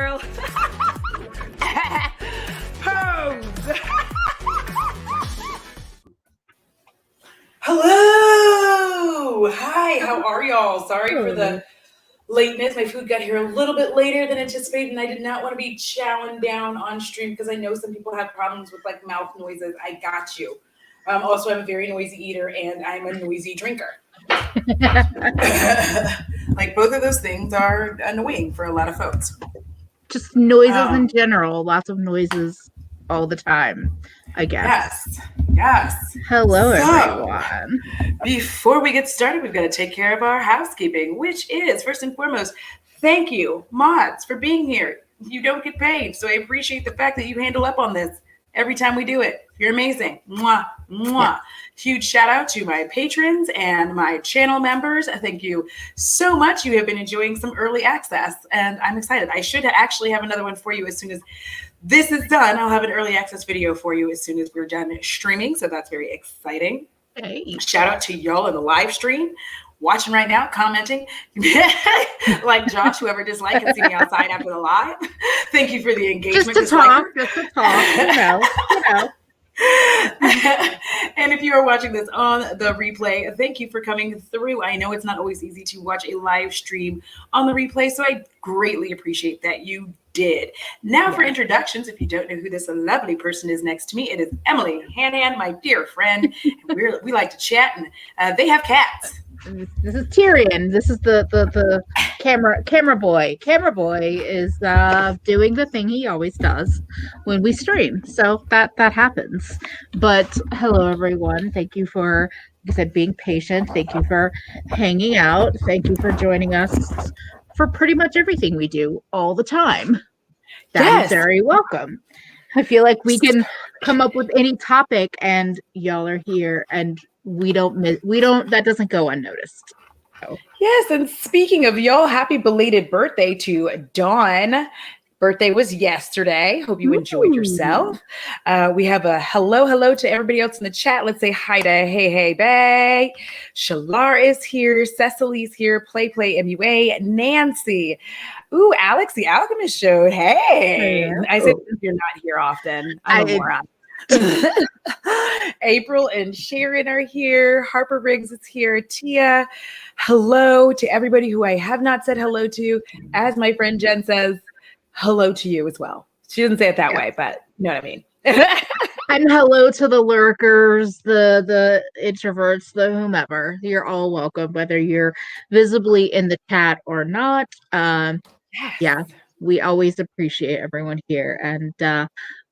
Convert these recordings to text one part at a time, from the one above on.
Girl. Pose. Hello. Hi. How are y'all? Sorry for the lateness. My food got here a little bit later than anticipated, and I did not want to be chowing down on stream because I know some people have problems with like mouth noises. I got you. Also, I'm a very noisy eater, and I'm a noisy drinker. Like both of those things are annoying for a lot of folks. Just noises in general. Lots of noises all the time, I guess. Yes. Hello, everyone. Before we get started, we've got to take care of our housekeeping, which is, first and foremost, thank you, mods, for being here. You don't get paid, so I appreciate the fact that you handle up on this every time we do it. You're amazing. Mwah, mwah. Yeah. Huge shout out to my patrons and my channel members. Thank you so much. You have been enjoying some early access, and I'm excited. I should actually have another one for you as soon as this is done. I'll have an early access video for you as soon as we're done streaming, so that's very exciting. Hey. Shout out to y'all in the live stream, watching right now, commenting. Like Josh, whoever disliked can see me outside after the live. Thank you for the engagement. Just to talk, you know. And if you are watching this on the replay, thank you for coming through. I know it's not always easy to watch a live stream on the replay, so I greatly appreciate that you did. Now for introductions, if you don't know who this lovely person is next to me, it is emilyhanhan, my dear friend. And we like to chat, and they have cats. This is Tyrion. This is the camera boy. Camera boy is doing the thing he always does when we stream. So that happens. But hello, everyone. Thank you for, like I said, being patient. Thank you for hanging out. Thank you for joining us for pretty much everything we do all the time. That is very welcome. I feel like we can come up with any topic and y'all are here and that doesn't go unnoticed. So. Yes, and speaking of y'all, happy belated birthday to Dawn. Birthday was yesterday. Hope you enjoyed yourself. We have a hello to everybody else in the chat. Let's say hi to Hey Bay. Shalar is here. Cecily's here. Play MUA. Nancy. Ooh, Alex the Alchemist showed. Hey. I said you're not here often. I'm a moron. April and Sharon are here. Harper Riggs is here. Tia, hello to everybody who I have not said hello to. As my friend Jen says, hello to you as well. She doesn't say it that way, but you know what I mean. And hello to the lurkers, the introverts, the whomever. You're all welcome, whether you're visibly in the chat or not. Yeah, we always appreciate everyone here. And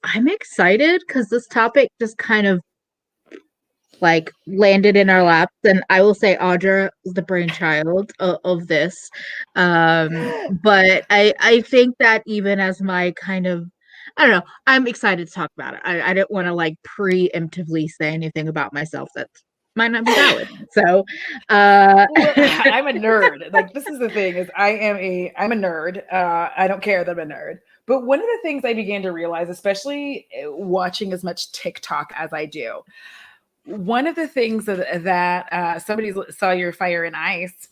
I'm excited because this topic just kind of like landed in our laps, and I will say Audra is the brainchild of this. But I think that even as my kind of, I don't know, I'm excited to talk about it. I don't want to like preemptively say anything about myself that might not be valid. So well, I'm a nerd. Like this is the thing is I'm a nerd. I don't care that I'm a nerd. But one of the things I began to realize, especially watching as much TikTok as I do, one of the things that somebody saw your Fire and Ice.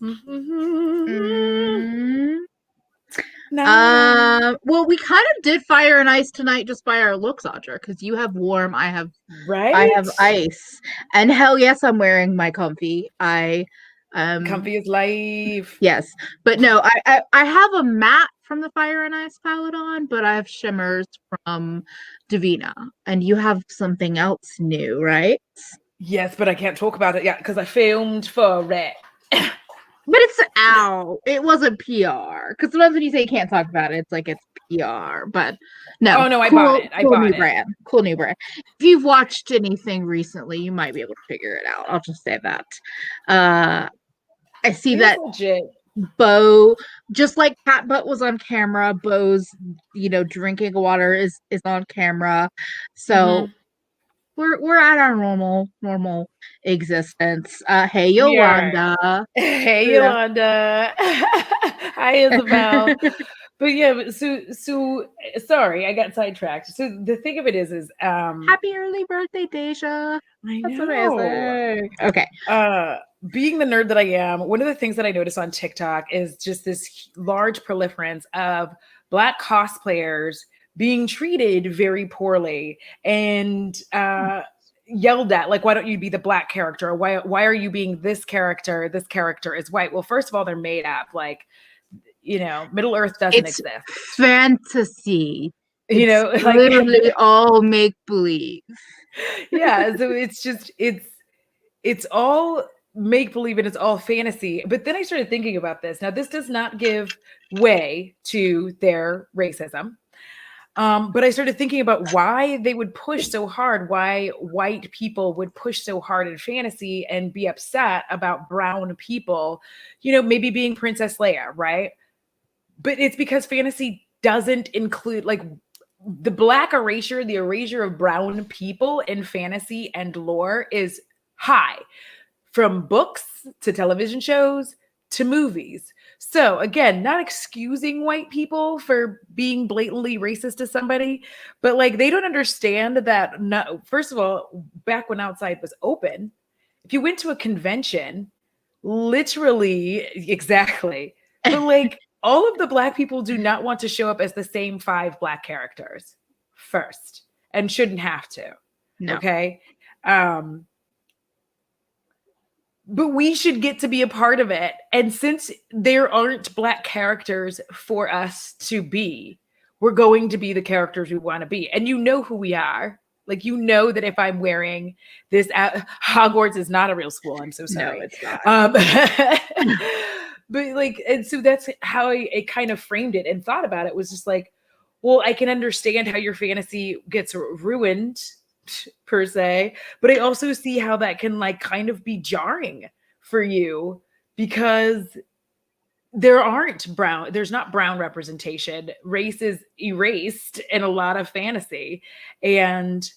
No. Well, we kind of did Fire and Ice tonight just by our looks, Audra, because you have warm, I have ice, and hell yes, I'm wearing my comfy. Comfy is life. Yes, but no, I have a matte from the Fire and Ice palette on, but I have shimmers from Divina, and you have something else new, right? Yes, but I can't talk about it yet because I filmed for it. But it's out. It wasn't PR. Because sometimes when you say you can't talk about it, it's like it's PR. But no. Oh no, I bought it. Cool new brand. Cool new brand. If you've watched anything recently, you might be able to figure it out. I'll just say that. I see that legit. Bo, just like Cat Butt was on camera, Bo's, drinking water is on camera. So we're at our normal existence. Hey Yolanda. Hey Yolanda. Hi Isabel. But yeah, so sorry, I got sidetracked. So the thing of it is happy early birthday, Deja. That's what I say. Okay. Being the nerd that I am, one of the things that I notice on TikTok is just this large proliferance of Black cosplayers being treated very poorly and yelled at, like, why don't you be the Black character? Why are you being this character? This character is white. Well, first of all, they're made up. Like, Middle Earth doesn't It's exist. fantasy. It's Like literally all make believe. yeah. So it's all make believe and it's all fantasy. But then I started thinking about this. Now, this does not give way to their racism. But I started thinking about why they would push so hard, why white people would push so hard in fantasy and be upset about brown people, maybe being Princess Leia, right? But it's because fantasy doesn't include, like, the Black erasure, the erasure of brown people in fantasy and lore is high, from books to television shows to movies. So again, not excusing white people for being blatantly racist to somebody, but like, they don't understand that. No, first of all, back when outside was open, if you went to a convention, literally, exactly, but like, all of the Black people do not want to show up as the same 5 Black characters first, and shouldn't have to. No. Okay. But we should get to be a part of it. And since there aren't Black characters for us to be, we're going to be the characters we want to be. And who we are. Like, that if I'm wearing this, Hogwarts is not a real school. I'm so sorry. No, it's not. But like, and so that's how I kind of framed it and thought about it, was just like, well, I can understand how your fantasy gets ruined, per se, but I also see how that can, like, kind of be jarring for you, because there's not brown representation. Race is erased in a lot of fantasy. And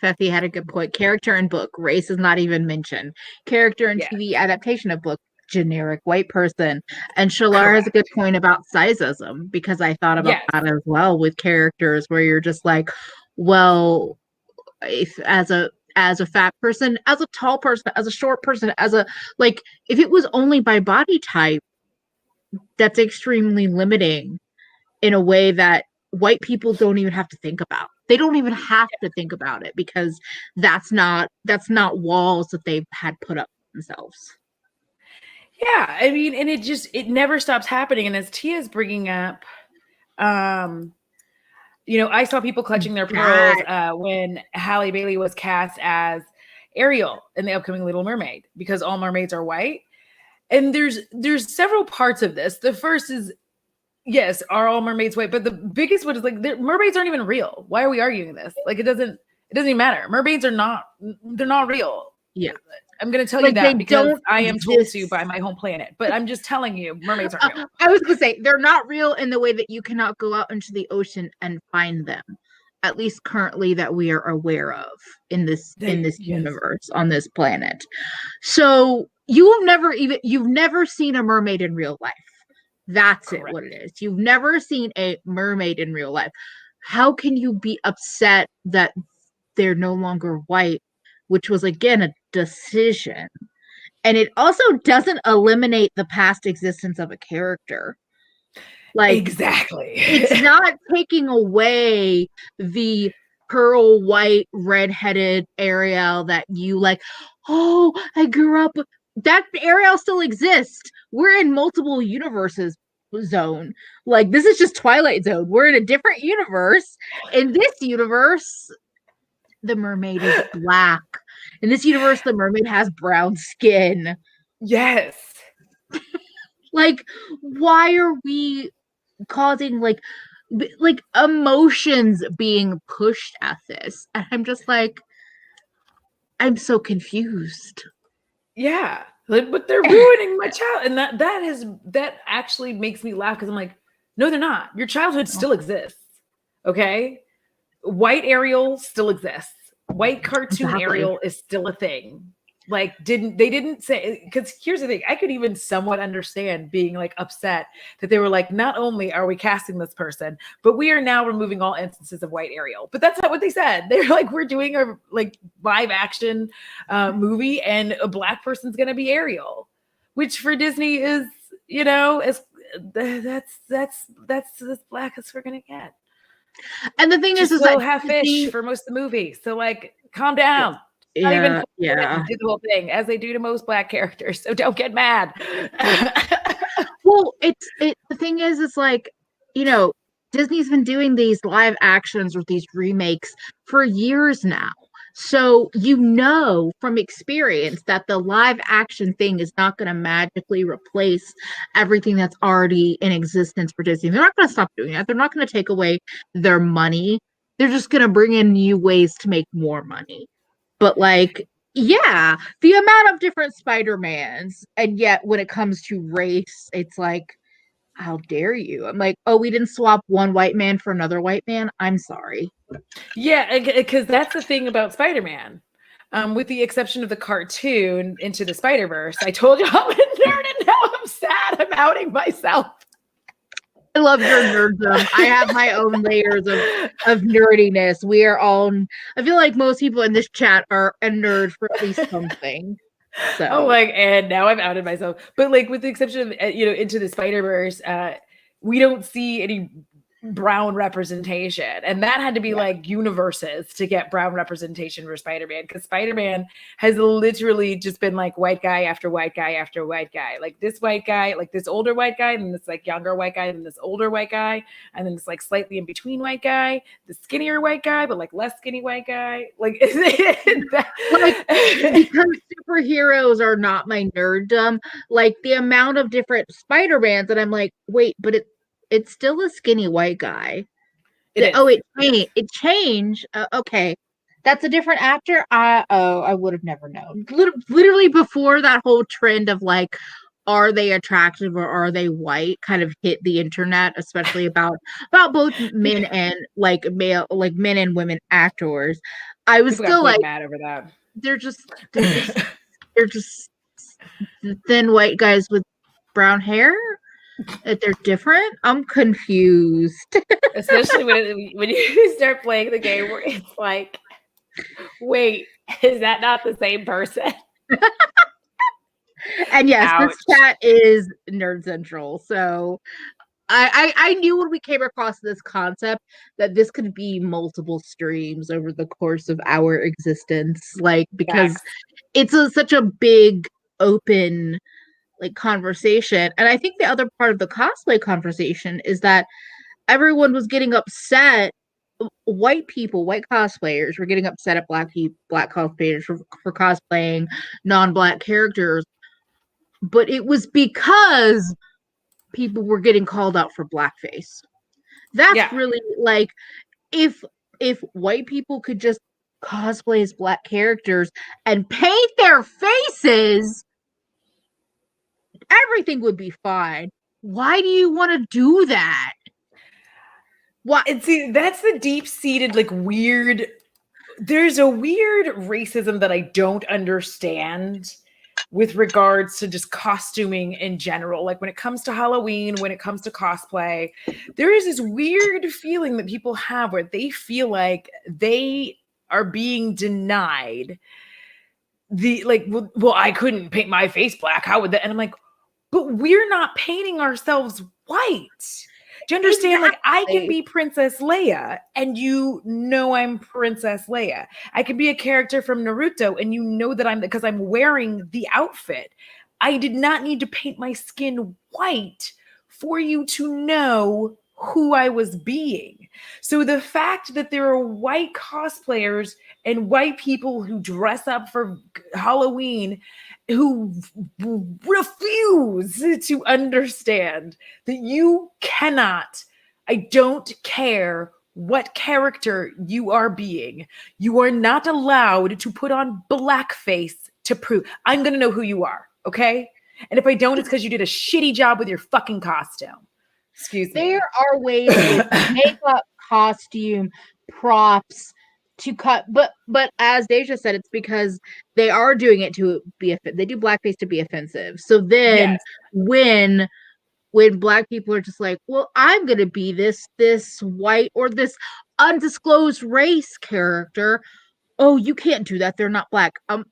Feffy had a good point. Character in book, race is not even mentioned. Character in TV adaptation of book, generic white person. And Shalar has a good point about sizeism, because I thought about that as well with characters, where you're just like, well, if as a fat person, as a tall person, as a short person, if it was only by body type, that's extremely limiting in a way that white people don't even have to think about. They don't even have to think about it, because that's not walls that they've had put up themselves. Yeah, I mean, and it never stops happening. And as Tia's bringing up, I saw people clutching their pearls when Halle Bailey was cast as Ariel in the upcoming Little Mermaid, because all mermaids are white. And there's several parts of this. The first is, yes, are all mermaids white? But the biggest one is, like, mermaids aren't even real. Why are we arguing this? Like, it doesn't even matter. Mermaids they're not real. Yeah. I'm going to tell you that because I am told to by my home planet. But I'm just telling you, mermaids aren't real. I was going to say, they're not real in the way that you cannot go out into the ocean and find them. At least currently, that we are aware of in this universe, on this planet. So you've never seen a mermaid in real life. That's correct. What it is. You've never seen a mermaid in real life. How can you be upset that they're no longer white, which was, again, a decision? And it also doesn't eliminate the past existence of a character. Like, exactly. It's not taking away the pearl white redheaded Ariel that you like, oh, I grew up. That Ariel still exists. We're in multiple universes zone. Like, this is just Twilight Zone. We're in a different universe. In this universe, the mermaid is Black. In this universe, the mermaid has brown skin. Yes. Like, why are we causing like emotions being pushed at this? And I'm just like, I'm so confused. Yeah, but they're ruining my child, and that actually makes me laugh, because I'm like, no, they're not. Your childhood still exists. Okay, white Ariel still exists. White cartoon Ariel is still a thing. Like, they didn't say, because here's the thing, I could even somewhat understand being, like, upset that they were like, not only are we casting this person, but we are now removing all instances of white Ariel. But that's not what they said. They're like, we're doing a, like, live action movie, and a Black person's gonna be Ariel, which for Disney is, as that's as black as we're gonna get. And the thing She's is still that half-ish for most of the movie. So like, calm down. Not even cool yeah. do the whole thing as they do to most black characters. So don't get mad. Well, the thing is, it's like, Disney's been doing these live actions or these remakes for years now. So from experience that the live action thing is not going to magically replace everything that's already in existence for Disney. They're not going to stop doing that. They're not going to take away their money. They're just going to bring in new ways to make more money. But like, yeah, the amount of different Spider-Mans, and yet when it comes to race, it's like, how dare you? I'm like, oh, we didn't swap one white man for another white man. I'm sorry. Yeah, because that's the thing about Spider-Man. With the exception of the cartoon Into the Spider-Verse, I told you I'm a nerd and now I'm sad. I'm outing myself. I love your nerddom. I have my own layers of nerdiness. We are all, I feel like most people in this chat are a nerd for at least something. So and now I've outed myself. But like with the exception of Into the Spider-Verse, we don't see any brown representation, and that had to be like universes to get brown representation for Spider-Man, because Spider-Man has literally just been like white guy after white guy after white guy, like this white guy, like this older white guy, and then this like younger white guy, and this older white guy, and then this like slightly in between white guy, the skinnier white guy but like less skinny white guy, like like, because superheroes are not my nerddom, like the amount of different Spider-Mans that I'm like, wait, but it's still a skinny white guy. It changed. Okay, that's a different actor. I would have never known. Literally before that whole trend of like, are they attractive or are they white, kind of hit the internet, especially about both men and like men and women actors. I was People still got like, mad over that. they're just thin white guys with brown hair. That they're different. I'm confused. Especially when you start playing the game where it's like, wait, is that not the same person? And yes, Ouch. this chat is Nerd Central. So I knew when we came across this concept that this could be multiple streams over the course of our existence, like, because it's such a big open like conversation. And I think the other part of the cosplay conversation is that everyone was getting upset. White cosplayers were getting upset at black cosplayers for cosplaying non-black characters, but it was because people were getting called out for blackface. That's really like, if white people could just cosplay as black characters and paint their faces, everything would be fine. Why do you want to do that? What? And see, that's the deep-seated, like, weird. There's a weird racism that I don't understand with regards to just costuming in general. Like when it comes to Halloween, when it comes to cosplay, there is this weird feeling that people have where they feel like they are being denied the, like, well, I couldn't paint my face black. How would that? And I'm like, but we're not painting ourselves white. Do you understand? Exactly. Like, I can be Princess Leia and I'm Princess Leia. I can be a character from Naruto and that because I'm wearing the outfit. I did not need to paint my skin white for you to know who I was being. So the fact that there are white cosplayers and white people who dress up for Halloween who refuse to understand that you cannot, I don't care what character you are being, you are not allowed to put on blackface to prove. I'm going to know who you are, okay? And if I don't, it's because you did a shitty job with your fucking costume. Excuse me. There are ways with makeup, costume, props to cut, but as Deja said, it's because they are doing it to be they do blackface to be offensive. So then when black people are just like, well, I'm gonna be this white or this undisclosed race character. Oh, you can't do that. They're not black. I'm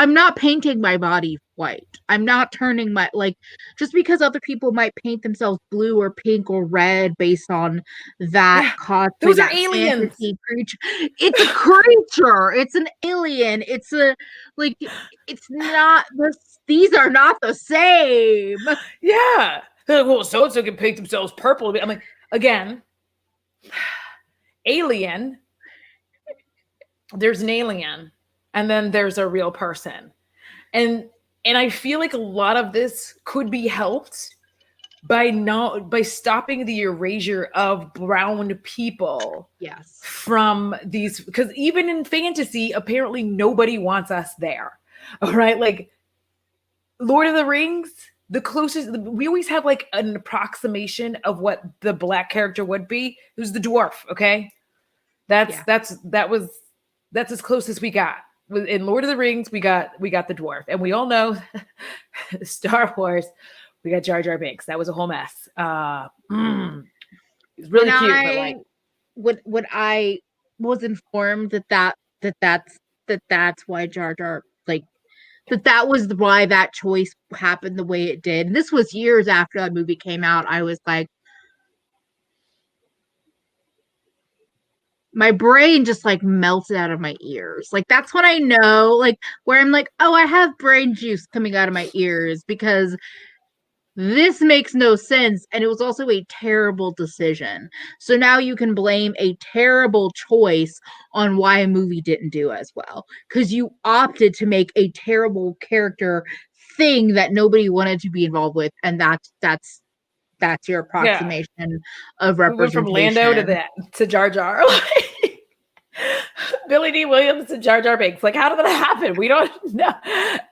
I'm not painting my body white. I'm not turning my just because other people might paint themselves blue or pink or red based on that Yeah. cosplay, Those are that aliens. fantasy creature. It's a creature. It's an alien. It's a it's not these are not the same. Yeah. They're like, well, so and so can paint themselves purple. I'm like, again, alien. There's an alien, and then there's a real person. And I feel like a lot of this could be helped by stopping the erasure of brown people. Yes. From these, because even in fantasy, apparently nobody wants us there. All right, like Lord of the Rings, the closest we always have like an approximation of what the black character would be. Who's the dwarf? Okay, that's as close as we got. In Lord of the Rings, we got the dwarf, and we all know Star Wars. We got Jar Jar Binks. That was a whole mess. It's really cute, but like when I was informed that's why Jar Jar that was why that choice happened the way it did. And this was years after that movie came out. I was like, my brain just like melted out of my ears. Like that's when I know, like where I'm like, oh, I have brain juice coming out of my ears because this makes no sense. And it was also a terrible decision. So now you can blame a terrible choice on why a movie didn't do as well. Because you opted to make a terrible character thing that nobody wanted to be involved with. And that's your approximation of we went from representation. Lando to Jar Jar. Billy D. Williams to Jar Jar Binks. Like, how did that happen? We don't know.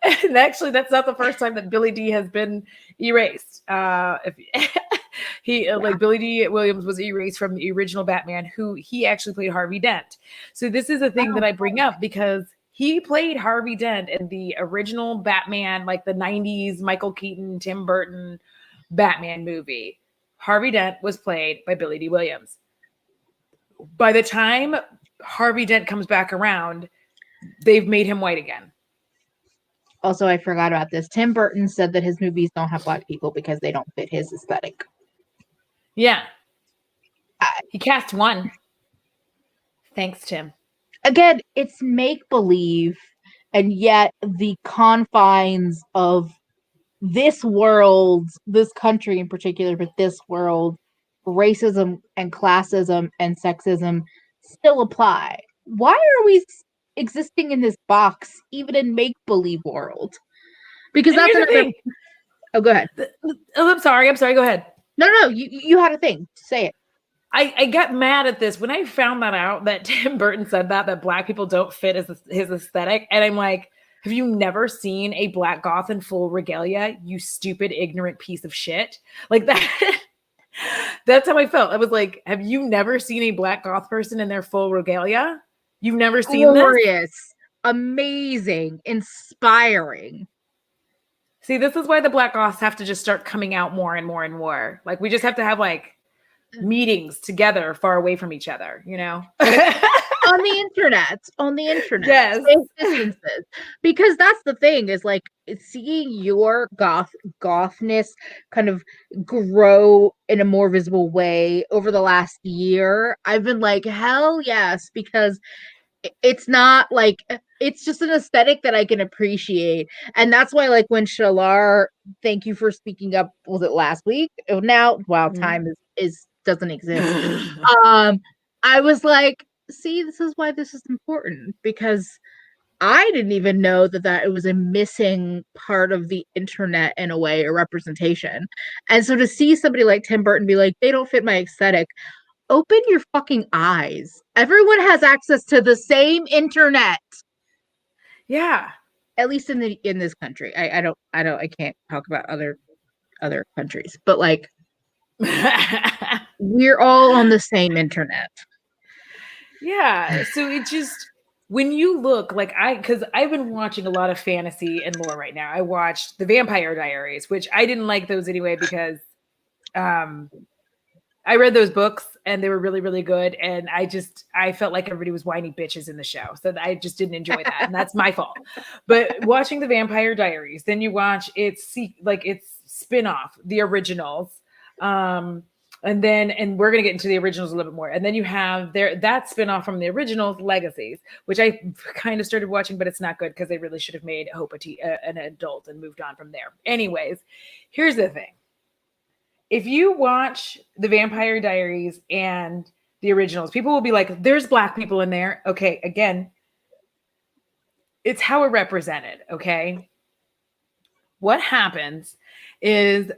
And actually, that's not the first time that Billy D has been erased. Billy D. Williams was erased from the original Batman, who he actually played Harvey Dent. So this is a thing that I bring up because he played Harvey Dent in the original Batman, like the 90s Michael Keaton, Tim Burton Batman movie. Harvey Dent was played by Billy D. Williams. By the time Harvey Dent comes back around, they've made him white again. Also, I forgot about this. Tim Burton said that his movies don't have black people because they don't fit his aesthetic. Yeah. He cast one. Thanks, Tim. Again, it's make-believe, and yet the confines of this world, this country in particular, but this world, racism and classism and sexism still apply. Why are we existing in this box, even in make-believe world? Because and that's another thing. Oh, go ahead. I'm sorry. Go ahead. No, you had a thing. Say it. I got mad at this when I found that out, that Tim Burton said that black people don't fit his aesthetic. And I'm like, have you never seen a black goth in full regalia, you stupid, ignorant piece of shit? Like that. That's how I felt. I was like, have you never seen a black goth person in their full regalia? You've never seen Glorious, amazing, inspiring. See, this is why the black goths have to just start coming out more and more and more. Like, we just have to have like meetings together far away from each other, you know? on the internet, yes, distances. Because that's the thing, is like seeing your gothness kind of grow in a more visible way over the last year. I've been like, hell yes, because it's not like, it's just an aesthetic that I can appreciate. And that's why, like, when Shalar, thank you for speaking up, was it last week? Now, wow, time is doesn't exist. I was like, see, this is why this is important, because I didn't even know that it was a missing part of the internet in a way, a representation. And so to see somebody like Tim Burton be like, they don't fit my aesthetic, open your fucking eyes. Everyone has access to the same internet. Yeah. At least in this country. I can't talk about other countries, but like we're all on the same internet. Yeah. So it just, when you look like because I've been watching a lot of fantasy and lore right now. I watched the Vampire Diaries, which I didn't like those anyway because I I read those books and they were really, really good. And I felt like everybody was whiny bitches in the show. So I just didn't enjoy that. And that's my fault. But watching the Vampire Diaries, then you watch its spin-off, the originals. And we're going to get into the originals a little bit more. And then you have that spin-off from the originals, Legacies, which I kind of started watching, but it's not good because they really should have made Hope an adult and moved on from there. Anyways, here's the thing. If you watch the Vampire Diaries and the originals, people will be like, there's Black people in there. Okay, again, it's how it represented, okay? What happens is,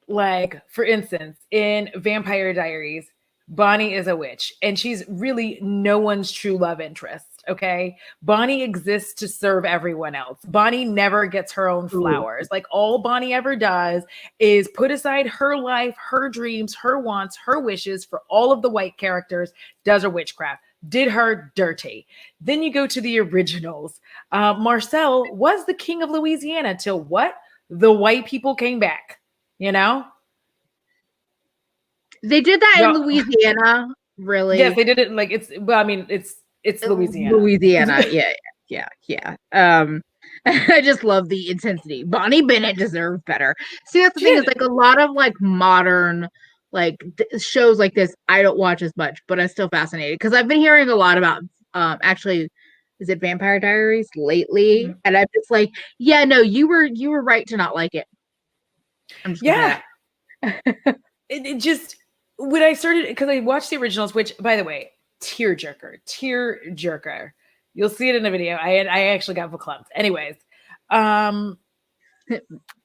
like, for instance, in Vampire Diaries, Bonnie is a witch, and she's really no one's true love interest. Okay. Bonnie exists to serve everyone else. Bonnie never gets her own flowers. Like, all Bonnie ever does is put aside her life, her dreams, her wants, her wishes for all of the white characters, does her witchcraft, did her dirty. Then you go to the originals. Marcel was the king of Louisiana till what? The white people came back, you know? They did that in Louisiana, really. Yes, they did it. Like, it's Louisiana. Louisiana, yeah. I just love the intensity. Bonnie Bennet deserved better. See, that's the thing, is like a lot of like modern like shows like this I don't watch as much, but I'm still fascinated because I've been hearing a lot about actually, is it Vampire Diaries lately? Mm-hmm. And I'm just like, yeah, no, you were right to not like it. I'm just it just, when I started, because I watched the originals, which, by the way, tear jerker. You'll see it in the video. I actually got verklempt. Anyways,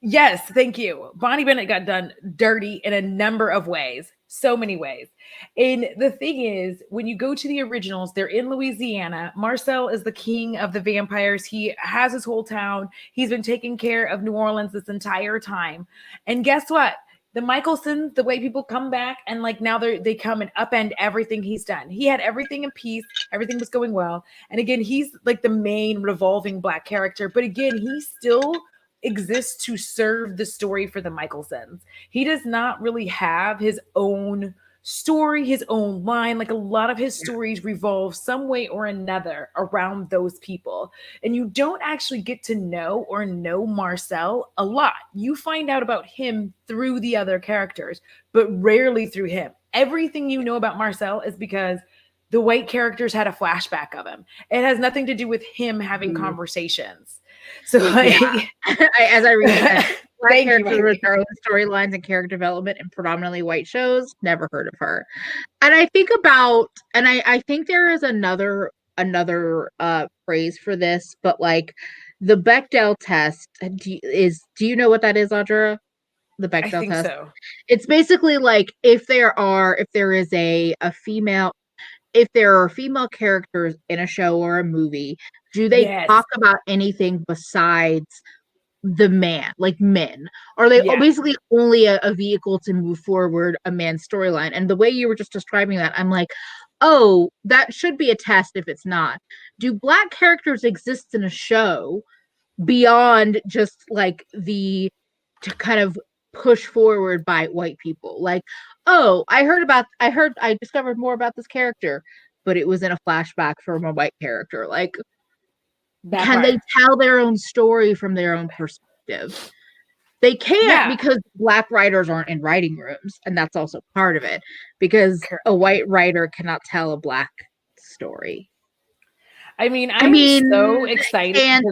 yes, thank you. Bonnie Bennet got done dirty in a number of ways, so many ways. And the thing is, when you go to the originals, they're in Louisiana. Marcel is the king of the vampires. He has his whole town. He's been taking care of New Orleans this entire time. And guess what? The Michelsons, the way people come back and like now they come and upend everything he's done. He had everything in peace. Everything was going well. And again, he's like the main revolving Black character. But again, he still exists to serve the story for the Michelsons. He does not really have his own story, his own line. Like, a lot of his stories revolve some way or another around those people. And you don't actually get to know Marcel a lot. You find out about him through the other characters, but rarely through him. Everything you know about Marcel is because the white characters had a flashback of him. It has nothing to do with him having conversations. So like, as I read Black characters with their own storylines and character development in predominantly white shows, never heard of her. And I think about, and I think there is another phrase for this, but like the Bechdel test do you know what that is, Audra? The Bechdel test. I think so. It's basically like if there is a female, if there are female characters in a show or a movie, do they talk about anything besides the man, like men? Are they basically only a vehicle to move forward a man's storyline? And the way you were just describing that, I'm like, oh, that should be a test if it's not. Do Black characters exist in a show beyond just like to kind of push forward by white people? Like, oh, I discovered more about this character, but it was in a flashback from a white character. Like, can they tell their own story from their own perspective? They can't because Black writers aren't in writing rooms, and that's also part of it, because a white writer cannot tell a Black story. I mean, I'm so excited.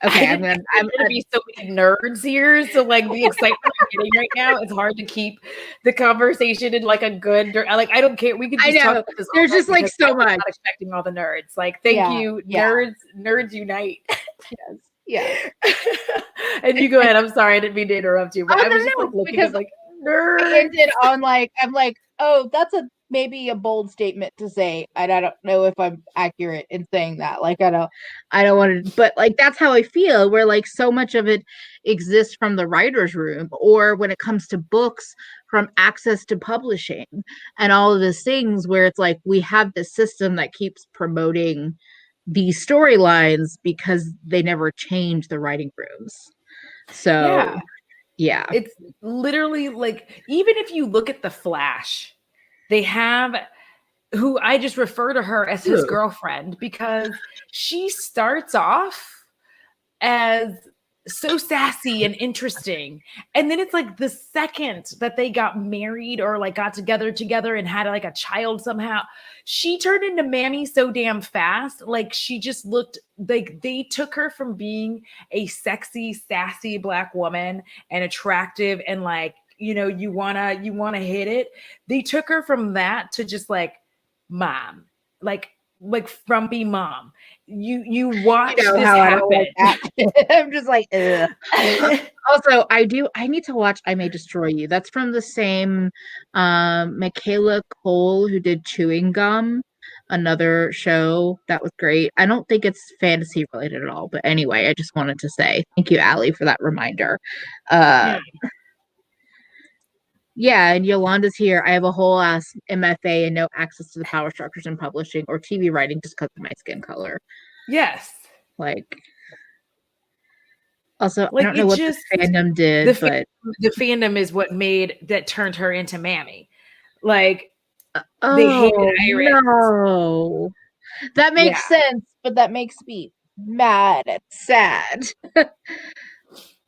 I'm gonna be so many nerds here. So like the excitement I'm getting right now, it's hard to keep the conversation in like a good. Like, I don't care. We can just talk about this. There's just like so much. I'm not expecting all the nerds. Like, thank you, nerds. Nerds unite. Yes. And you go ahead. I'm sorry, I didn't mean to interrupt you, but I was just like looking at like nerds. I ended on like, I'm like, oh, that's maybe a bold statement to say, and I don't know if I'm accurate in saying that. Like, I don't want to, but like, that's how I feel, where like so much of it exists from the writer's room, or when it comes to books, from access to publishing and all of these things, where it's like we have this system that keeps promoting these storylines because they never change the writing rooms. So yeah, it's literally like, even if you look at The Flash, They have who I just refer to her as his girlfriend because she starts off as so sassy and interesting. And then it's like the second that they got married or like got together and had like a child somehow, she turned into Mammy so damn fast. Like she just looked like they took her from being a sexy, sassy Black woman and attractive and like, you wanna hit it. They took her from that to just like mom, like frumpy mom. You watch this happen. I'm just like, ugh. Also, I need to watch I May Destroy You. That's from the same Michaela Cole who did Chewing Gum, another show that was great. I don't think it's fantasy related at all, but anyway, I just wanted to say thank you, Allie, for that reminder. Yeah, and Yolanda's here. I have a whole ass MFA and no access to the power structures in publishing or TV writing just because of my skin color. Yes. Like, also, like, I don't know what the fandom did, but the fandom is what turned her into Mammy. Like, they hated Iris. No. That makes sense, but that makes me mad and sad.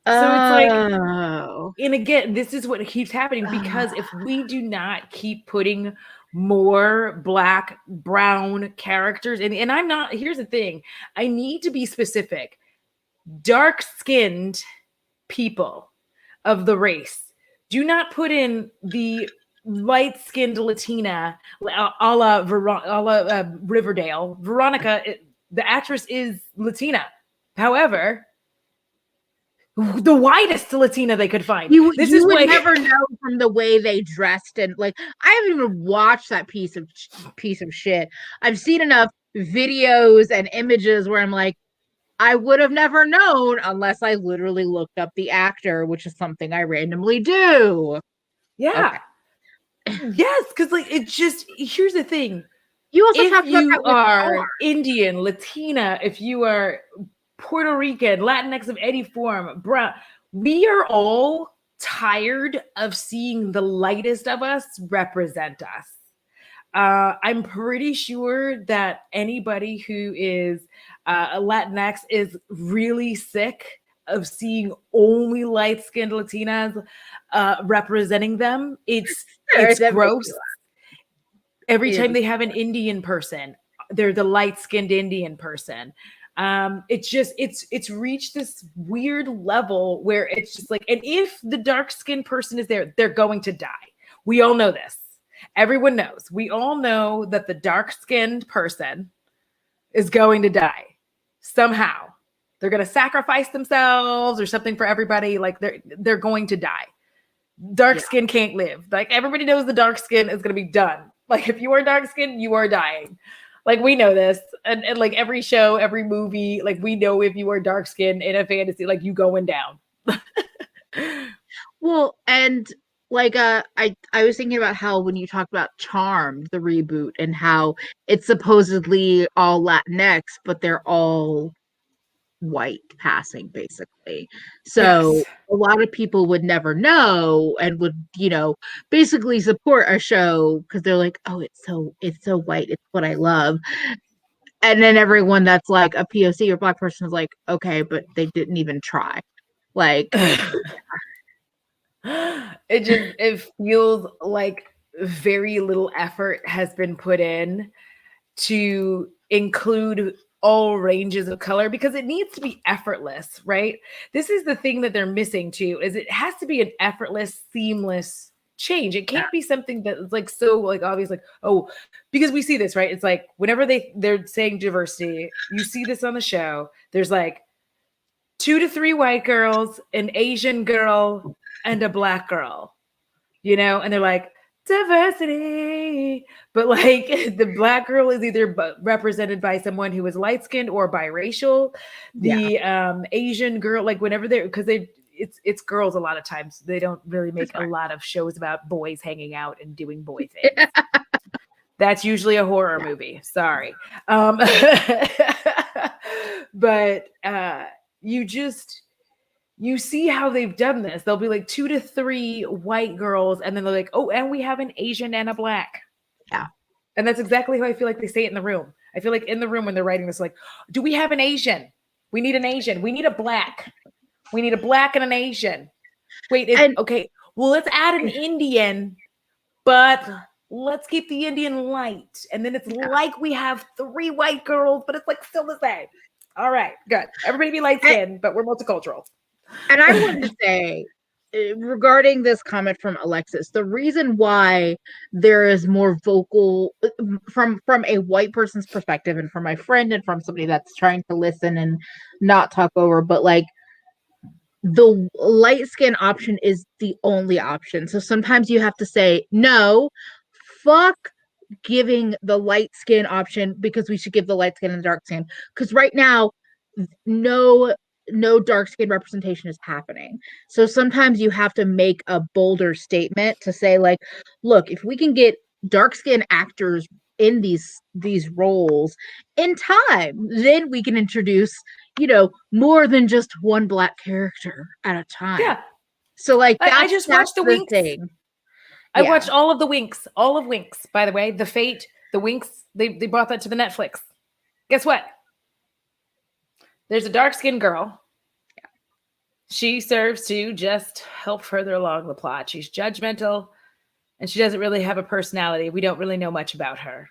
So it's like, and again, this is what keeps happening because if we do not keep putting more Black, brown characters, and I'm not, here's the thing, I need to be specific. Dark-skinned people of the race, do not put in the light-skinned Latina a la Riverdale. Veronica, the actress is Latina. However, the whitest Latina they could find. You would never know from the way they dressed, and like I haven't even watched that piece of shit. I've seen enough videos and images where I'm like, I would have never known unless I literally looked up the actor, which is something I randomly do. Yeah. Okay. Yes, because like it's just, here's the thing. You also if you are Indian, Latina, if you are Puerto Rican, Latinx of any form, brown, we are all tired of seeing the lightest of us represent us. I'm pretty sure that anybody who is a Latinx is really sick of seeing only light-skinned Latinas representing them. It's gross. Every time they have an Indian person, they're the light-skinned Indian person. It's reached this weird level where it's just like, and if the dark-skinned person is there, they're going to die. We all know this. Everyone knows. We all know that the dark-skinned person is going to die somehow. They're going to sacrifice themselves or something for everybody. Like they're going to die. Dark skin can't live. Like everybody knows the dark skin is going to be done. Like if you are dark skin, you are dying. Like we know this, and like every show, every movie, like we know if you are dark skinned in a fantasy, like you going down. Well, and like I was thinking about how when you talk about Charmed, the reboot, and how it's supposedly all Latinx, but they're all white passing basically. So a lot of people would never know and would, basically support a show because they're like, oh, it's so white, it's what I love. And then everyone that's like a POC or Black person is like, okay, but they didn't even try. Like it feels like very little effort has been put in to include all ranges of color because it needs to be effortless, right? This is the thing that they're missing too, is it has to be an effortless, seamless change. It can't be something that's like so like obvious, like, oh, because we see this, right? It's like whenever they're saying diversity, you see this on the show, there's like 2 to 3 white girls, an Asian girl, and a Black girl, and they're like, diversity, but like the Black girl is either represented by someone who is light-skinned or biracial. The Asian girl, like whenever because it's girls a lot of times, they don't really make a lot of shows about boys hanging out and doing boy things. That's usually a horror movie, sorry. But you see how they've done this. They'll be like 2 to 3 white girls, and then they're like, oh, and we have an Asian and a Black. Yeah. And that's exactly how I feel like they say it in the room. I feel like in the room when they're writing this, like, do we have an Asian? We need an Asian. We need a black. We need a black and an Asian. Wait, okay. Well, let's add an Indian, but let's keep the Indian light. And then it's like we have 3 white girls, but it's like still the same. All right, good. Everybody be light skinned, but we're multicultural. And I wanted to say, regarding this comment from Alexis, the reason why there is more vocal from a white person's perspective, and from my friend, and from somebody that's trying to listen and not talk over, but like the light skin option is the only option. So sometimes you have to say, no, fuck giving the light skin option, because we should give the light skin and the dark skin. Because right now, no dark skin representation is happening. So sometimes you have to make a bolder statement to say, like, look, if we can get dark skin actors in these roles in time, then we can introduce, more than just one black character at a time. Yeah. So like I just watched the Winx thing. I watched all of the Winx, by the way. The Fate, the Winx, they brought that to the Netflix. Guess what? There's a dark-skinned girl. Yeah. She serves to just help further along the plot. She's judgmental, and she doesn't really have a personality. We don't really know much about her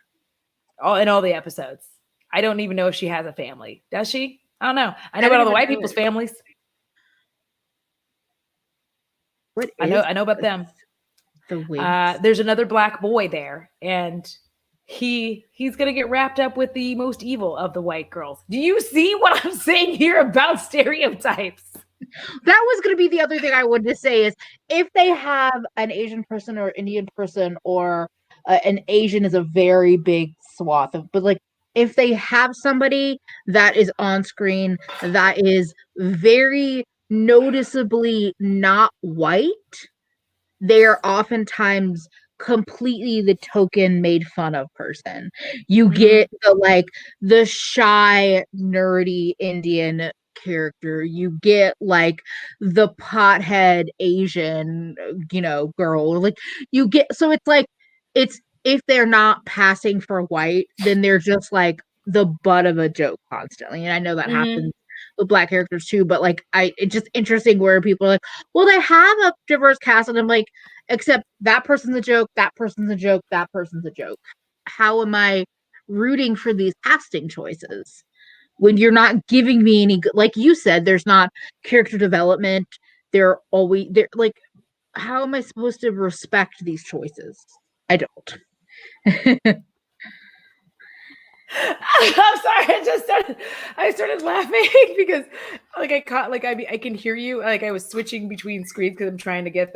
in all the episodes. I don't even know if she has a family. Does she? I don't know. I know about all the white people's families. I know about them. The Winx. There's another black boy there, and he's gonna get wrapped up with the most evil of the white girls. Do you see what I'm saying here about stereotypes? That was going to be the other thing I wanted to say, is if they have an Asian person or Indian person, or an Asian is a very big swath of, but like if they have somebody that is on screen that is very noticeably not white, they are oftentimes completely the token made fun of person. You get the shy, nerdy Indian character. You get like the pothead Asian, girl. Like you get, so it's like, it's, if they're not passing for white, then they're just like the butt of a joke constantly. And I know that happens with black characters too, but like it's just interesting where people are like, well, they have a diverse cast, and I'm like, except that person's a joke, that person's a joke, that person's a joke. How am I rooting for these casting choices when you're not giving me any, like you said, there's not character development? They're like, how am I supposed to respect these choices? I don't. I'm sorry. I started laughing because like I caught, like I can hear you. Like I was switching between screens because I'm trying to get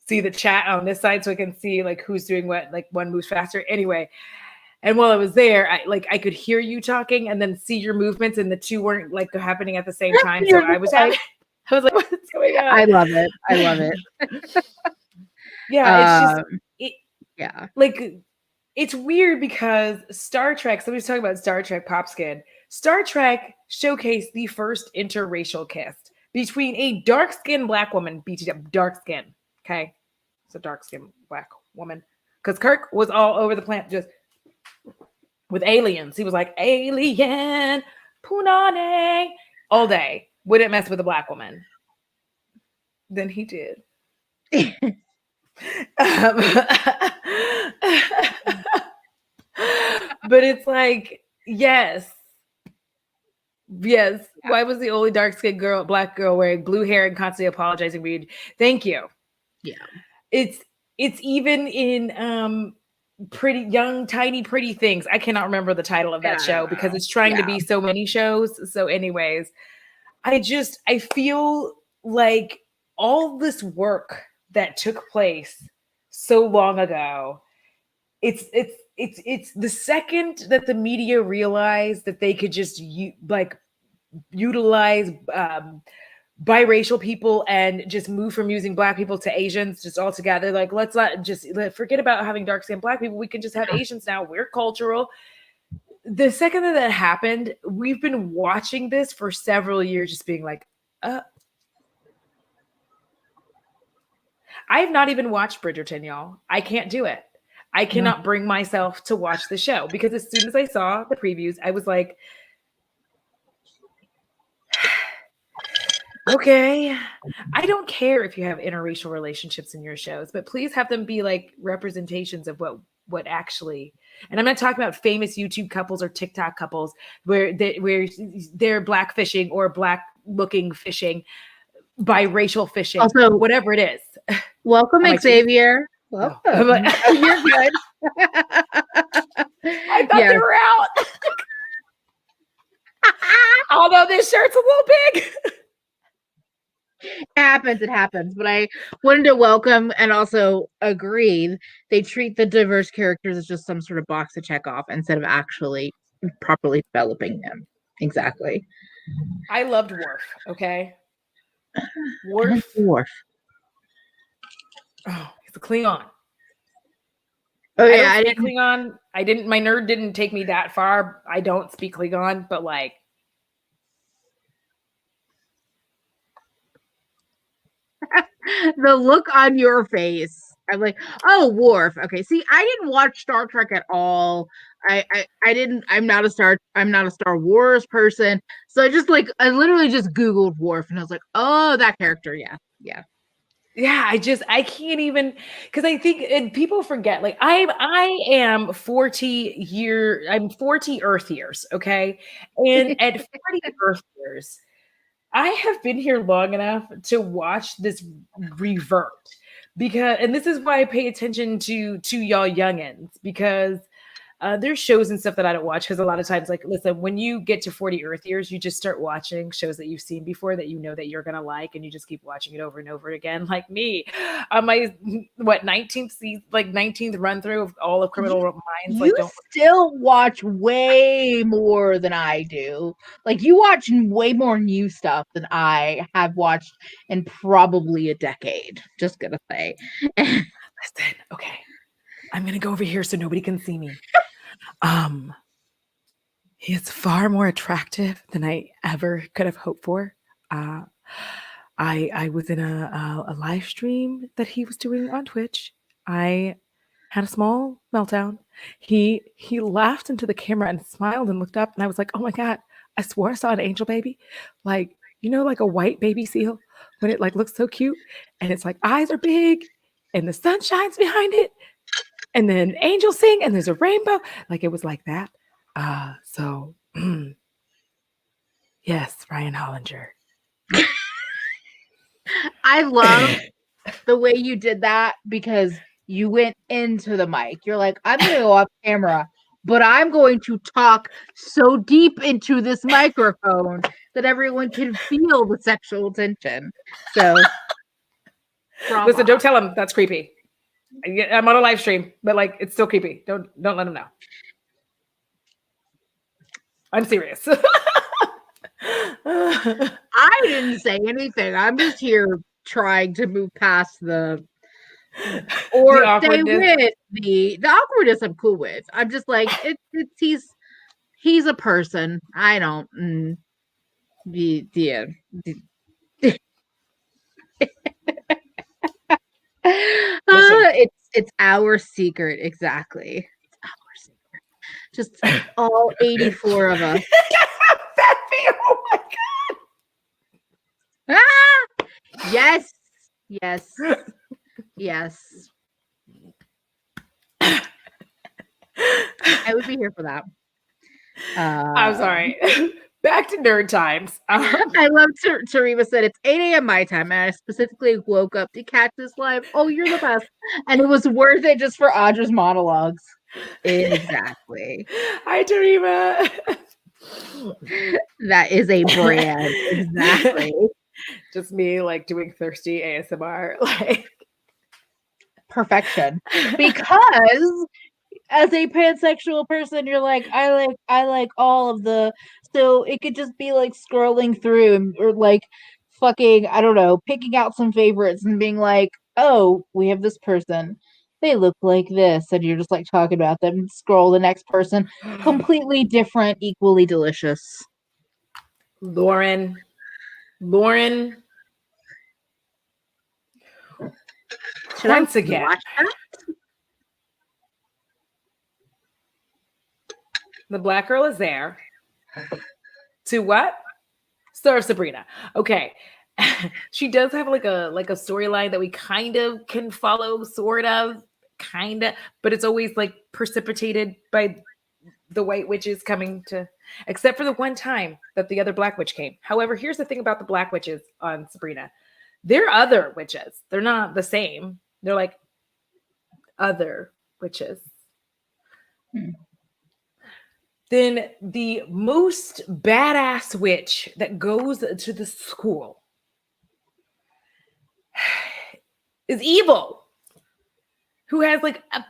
see the chat on this side so I can see like who's doing what, like one moves faster. Anyway, and while I was there, I could hear you talking and then see your movements, and the two weren't like happening at the same time. So I was like, what's going on? I love it. Yeah, it's just like it's weird because Star Trek, somebody's talking about Star Trek pop skin. Star Trek showcased the first interracial kiss between a dark-skinned black woman, BTW, dark skin, okay? It's a dark-skinned black woman. Because Kirk was all over the planet just with aliens. He was like, alien, punane, all day. Wouldn't mess with a black woman. Then he did. But it's like, yes. Yeah. Why was the only dark-skinned black girl wearing blue hair and constantly apologizing? Thank you. Yeah. It's even in pretty young, tiny, pretty things. I cannot remember the title of that show because it's trying to be so many shows. So anyways, I feel like all this work that took place so long ago, it's the second that the media realized that they could just utilize biracial people and just move from using black people to Asians just all together. Like, let's not forget about having dark skinned black people. We can just have Asians now. We're cultural. The second that happened, we've been watching this for several years, just being like, I have not even watched Bridgerton, y'all. I can't do it. I cannot bring myself to watch the show because as soon as I saw the previews, I was like, okay, I don't care if you have interracial relationships in your shows, but please have them be like representations of what actually. And I'm not talking about famous YouTube couples or TikTok couples where they're black fishing or black looking fishing, biracial fishing, Also, whatever it is. Welcome, Xavier. Welcome. Oh, you're good. I thought they were out. Although this shirt's a little big. It happens. But I wanted to welcome and also agree they treat the diverse characters as just some sort of box to check off instead of actually properly developing them. Exactly. I loved Worf, okay? Worf. Oh, he's a Klingon. Oh yeah, I didn't Klingon. My nerd didn't take me that far. I don't speak Klingon, but like the look on your face. I'm like, oh, Worf. Okay, see, I didn't watch Star Trek at all. I didn't. I'm not a Star Wars person. So I literally just Googled Worf, and I was like, oh, that character. Yeah. I can't even because I think and people forget like I am 40 Earth years, okay? And at 40 Earth years, I have been here long enough to watch this revert and this is why I pay attention to y'all youngins because there's shows and stuff that I don't watch because a lot of times, like, listen, when you get to 40 Earth years, you just start watching shows that you've seen before that you know that you're gonna like, and you just keep watching it over and over again. Like me, on my 19th run through of all of Criminal Minds. You still watch way more than I do. Like you watch way more new stuff than I have watched in probably a decade. Just gonna say. Listen, okay. I'm gonna go over here so nobody can see me. He is far more attractive than I ever could have hoped for. I was in a live stream that he was doing on Twitch. I had a small meltdown. He laughed into the camera and smiled and looked up, and I was like, oh my God, I swore I saw an angel baby. Like, like a white baby seal when it like looks so cute and it's like eyes are big and the sun shines behind it. And then angels sing and there's a rainbow. Like it was like that. So yes, Ryan Hollinger. I love the way you did that because you went into the mic. You're like, I'm going to go off camera, but I'm going to talk so deep into this microphone that everyone can feel the sexual tension. So, listen, don't tell him that's creepy. I'm on a live stream, but like it's still creepy. Don't let him know. I'm serious. I didn't say anything. I'm just here trying to move past the stay with the awkwardness. I'm cool with. I'm just like he's a person. I don't. Yeah. It's our secret, exactly. It's our secret. Just all 84 of us. Oh my God! Ah! Yes. I would be here for that. I'm sorry. Back to nerd times. I love Tarima said it's 8 a.m. my time, and I specifically woke up to catch this live. Oh, you're the best. And it was worth it just for Audra's monologues. Exactly. Hi, Tarima. That is a brand. Exactly. Just me like doing thirsty ASMR. Like perfection. Because as a pansexual person, you're like, I like all of the, so it could just be like scrolling through or like fucking, I don't know, picking out some favorites and being like, oh, we have this person. They look like this. And you're just like talking about them. Scroll the next person. Completely different, equally delicious. Lauren. Should once again. The black girl is there. To what? Star of Sabrina. Okay. She does have like a storyline that we kind of can follow, sort of, kind of, but it's always like precipitated by the white witches coming to, except for the one time that the other black witch came. However, here's the thing about the black witches on Sabrina. They're other witches. They're not the same. They're like other witches. Then the most badass witch that goes to the school is Evil, who has like a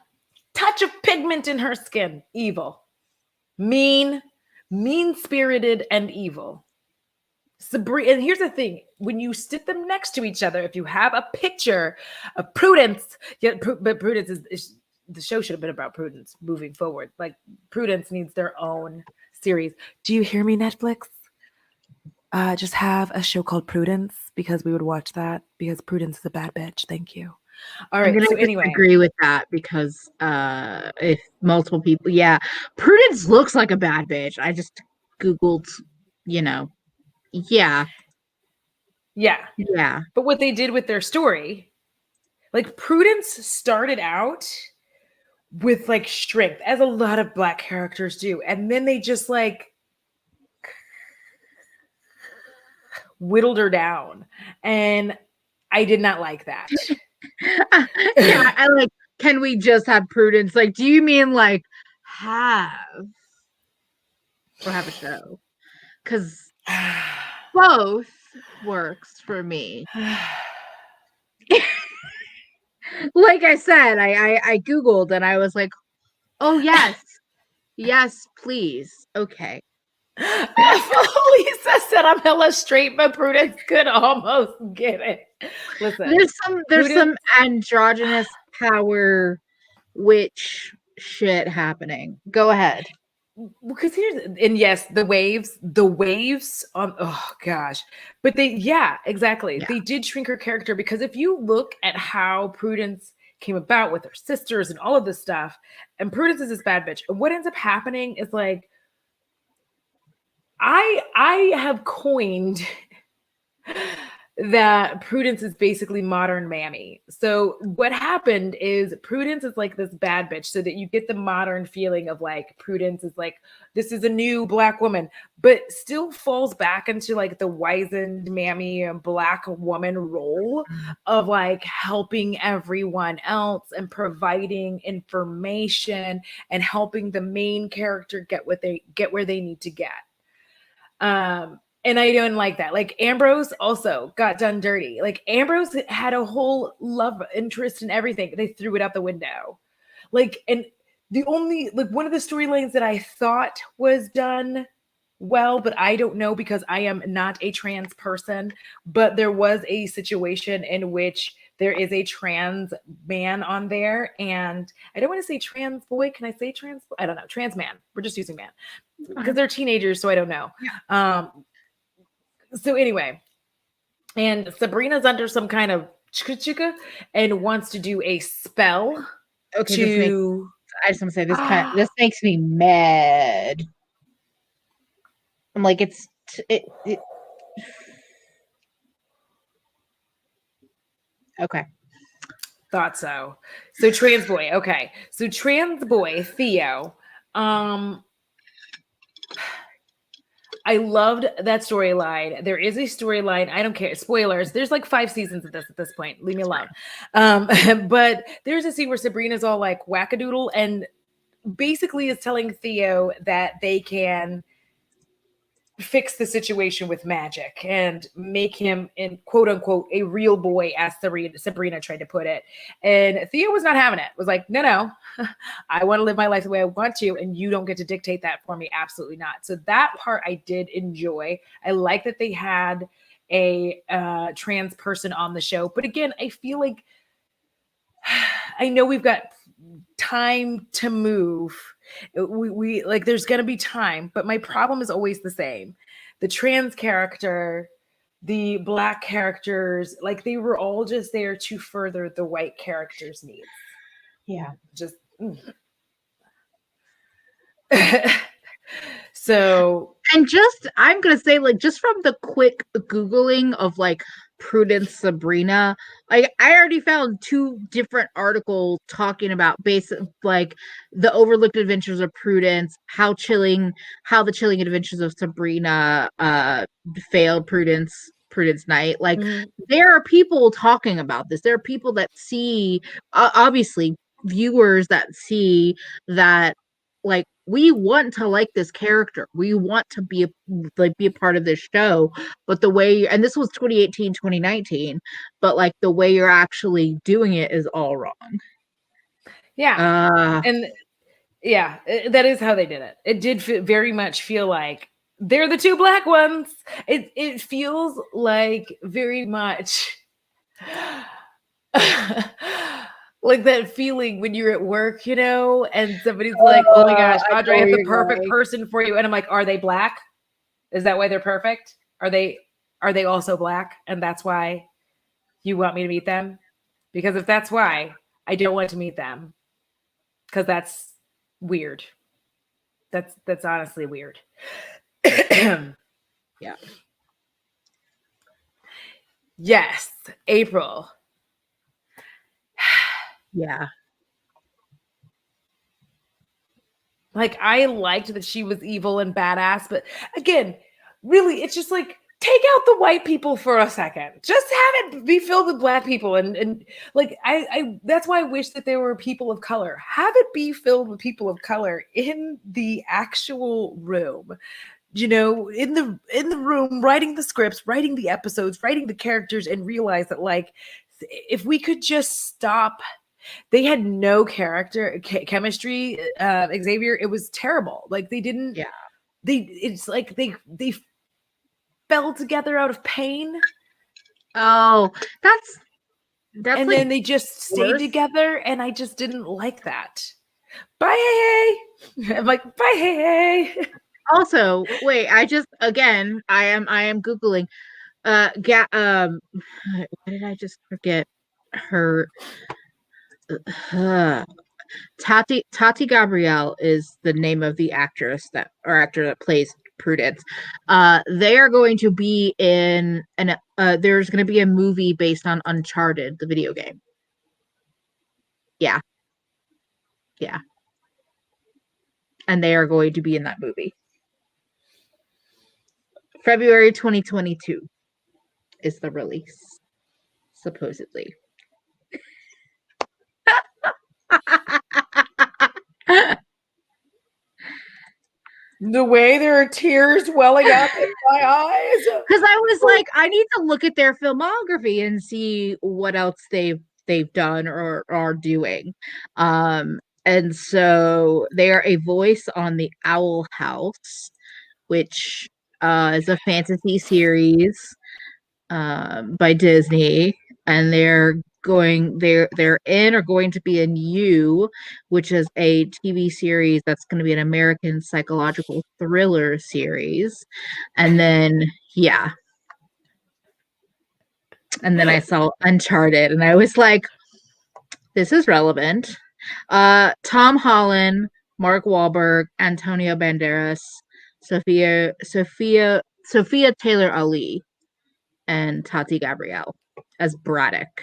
touch of pigment in her skin. Evil. Mean-spirited and evil. Sabrina, and here's the thing: when you stick them next to each other, if you have a picture of Prudence, but Prudence is the show should have been about Prudence moving forward. Like Prudence needs their own series. Do you hear me, Netflix? Just have a show called Prudence, because we would watch that, because Prudence is a bad bitch. Thank you. All right. So anyway, agree with that, because if multiple people, Prudence looks like a bad bitch. I just Googled, yeah. But what they did with their story, like Prudence started out with like strength, as a lot of black characters do, and then they just like whittled her down, and I did not like that. I like, can we just have Prudence? Like, do you mean like have a show? Because both works for me. Like I said, I Googled and I was like, oh yes, please. Okay. Lisa said I'm hella straight, but Prudence could almost get it. Listen, there's some androgynous power witch shit happening. Go ahead. Because yes, the waves on, oh gosh, but exactly. They did shrink her character, because if you look at how Prudence came about with her sisters and all of this stuff, and Prudence is this bad bitch, and what ends up happening is like, I have coined that Prudence is basically modern Mammy. So what happened is Prudence is like this bad bitch, so that you get the modern feeling of like Prudence is like, this is a new black woman, but still falls back into like the wizened Mammy and black woman role of like helping everyone else and providing information and helping the main character get where they need to get. And I don't like that. Like Ambrose also got done dirty. Like Ambrose had a whole love interest in everything. They threw it out the window. Like, and the only, like, one of the storylines that I thought was done well, but I don't know, because I am not a trans person, but there was a situation in which there is a trans man on there, and I don't want to say trans boy. Can I say trans? I don't know. Trans man. We're just using man, because they're teenagers, so I don't know. So anyway, and Sabrina's under some kind of chika and wants to do a spell. Okay, I just want to say this makes me mad. I'm like, okay. Thought so. So trans boy. Okay. So trans boy, Theo. I loved that storyline. There is a storyline. I don't care. Spoilers. There's like 5 seasons of this at this point. Leave me alone. But there's a scene where Sabrina's all like wackadoodle and basically is telling Theo that they can fix the situation with magic and make him, in quote unquote, a real boy, as Sabrina tried to put it. And Theo was not having it. Was like, no, I want to live my life the way I want to, and you don't get to dictate that for me. Absolutely not. So that part I did enjoy. I like that they had a trans person on the show. But again, I feel like I know we've got time to move. We like, there's going to be time, but my problem is always the same. The trans character, the black characters, like they were all just there to further the white character's needs. Yeah. Just So, and I'm gonna say, like, just from the quick Googling of like Prudence Sabrina, like I already found 2 different articles talking about like the overlooked adventures of Prudence, how the chilling adventures of Sabrina failed Prudence Knight. Like there are people talking about this. There are people that see, obviously viewers that see that, like, we want to like this character. We want to be a part of this show. But the way, and this was 2018, 2019, but like the way you're actually doing it is all wrong. Yeah. And yeah, that is how they did it. It did very much feel like they're the 2 black ones. It feels like very much like that feeling when you're at work, you know, and somebody's like, oh my gosh, Audra, I have the perfect person for you. And I'm like, are they black? Is that why they're perfect? Are they also black? And that's why you want me to meet them? Because if that's why, I don't want to meet them. Because that's weird. That's honestly weird. Yeah. Yes, April. Yeah. Like, I liked that she was evil and badass, but again, really, it's just like, take out the white people for a second. Just have it be filled with black people. And like, I that's why I wish that there were people of color. Have it be filled with people of color in the actual room. You know, in the room, writing the scripts, writing the episodes, writing the characters, and realize that, like, if we could just stop. They had no character chemistry. Xavier, it was terrible. Like, they didn't. Yeah. It's like they fell together out of pain. Oh, that's and like, then they just stayed together, and I just didn't like that. Bye, hey. I'm like, bye, hey. Also, wait, I am Googling. What did I just forget? Her Tati Gabrielle is the name of the actor that plays Prudence. They are going to be in there's going to be a movie based on Uncharted, the video game. Yeah. And they are going to be in that movie. February 2022 is the release, supposedly. The way there are tears welling up in my eyes. Because I was like, I need to look at their filmography and see what else they've done or are doing. And so they are a voice on the Owl House, which is a fantasy series by Disney, and they're going to be in You, which is a TV series that's going to be an American psychological thriller series. And then I saw Uncharted, and I was like, this is relevant. Tom Holland, Mark Wahlberg, Antonio Banderas, Sophia Taylor Ali, and Tati Gabrielle as Braddock.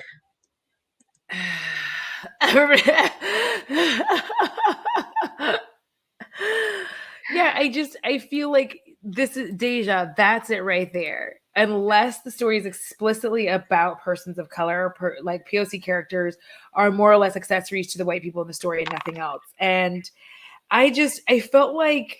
Yeah, I feel like this is Deja. That's it right there. Unless the story is explicitly about persons of color, like POC characters are more or less accessories to the white people in the story and nothing else. And I felt like,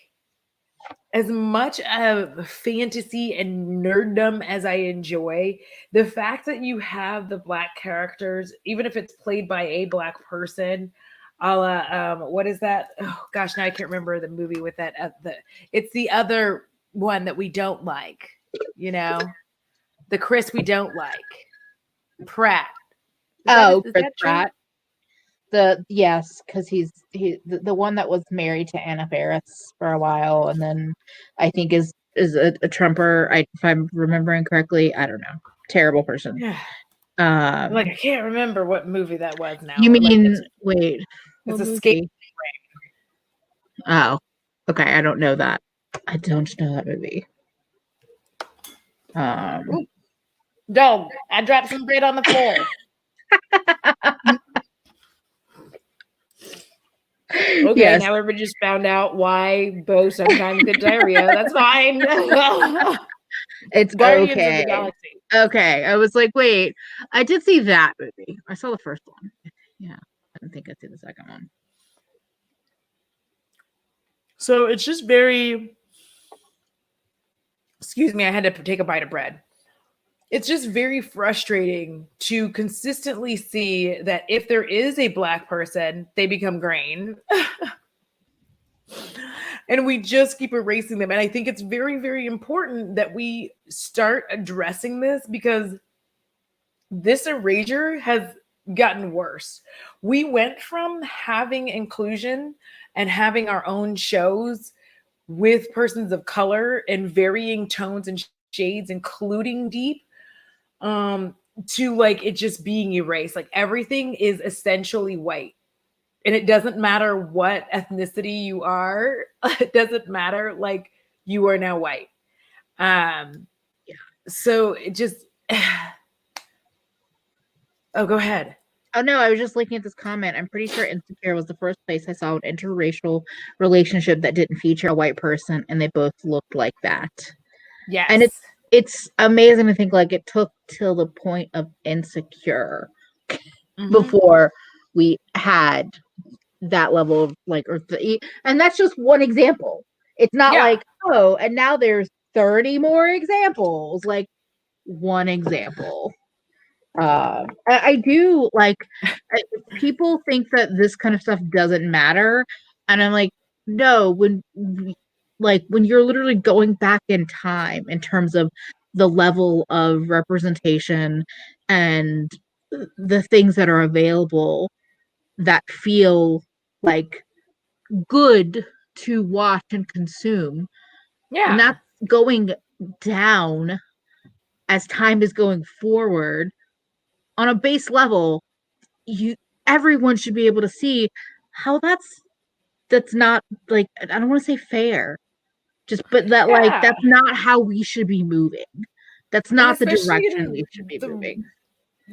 as much of fantasy and nerddom as I enjoy, the fact that you have the black characters, even if it's played by a black person, what is that? Oh gosh, now I can't remember the movie with that. It's the other one that we don't like, you know, the Chris we don't like, Pratt. Chris Pratt. Yes, because he's the one that was married to Anna Faris for a while, and then I think is a Trumper. If I'm remembering correctly, I don't know. Terrible person. Yeah. Like, I can't remember what movie that was now. You mean it's Escape. Oh, okay. I don't know that. I don't know that movie. Dog, I dropped some bread on the floor. Okay, yes. now everybody just found out why Bo sometimes gets diarrhea. That's fine. It's Guardians of the okay. Galaxy. Okay. I was like, wait, I did see that movie. I saw the first one. Yeah. I don't think I see the second one. So it's just very, excuse me, I had to take a bite of bread. It's just very frustrating to consistently see that if there is a Black person, they become green. And we just keep erasing them. And I think it's very, very important that we start addressing this, because this erasure has gotten worse. We went from having inclusion and having our own shows with persons of color in varying tones and shades, including deep, to like it just being erased. Like everything is essentially white. And it doesn't matter what ethnicity you are. It doesn't matter. Like you are now white. So it just. Oh, go ahead. Oh no, I was just looking at this comment. I'm pretty sure Insecure was the first place I saw an interracial relationship that didn't feature a white person, and they both looked like that. Yes. And it's amazing to think like it took till the point of Insecure before we had that level of like, and that's just one example. It's not like, oh, and now there's 30 more examples. Like one example. I do like people think that this kind of stuff doesn't matter, and I'm like, no. When you're literally going back in time in terms of the level of representation and the things that are available that feel like good to watch and consume, and that's going down as time is going forward. On a base level, everyone should be able to see how that's not like, I don't want to say fair, but that like that's not how we should be moving. That's not the direction we should be moving.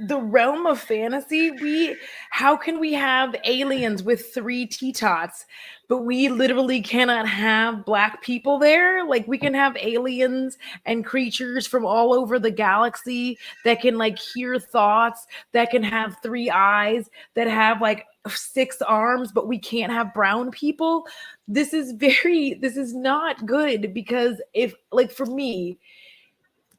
The realm of fantasy, how can we have aliens with 3 T-tots, but we literally cannot have Black people there? Like we can have aliens and creatures from all over the galaxy that can like hear thoughts, that can have 3 eyes, that have like 6 arms, but we can't have brown people. This is not good, because if like for me,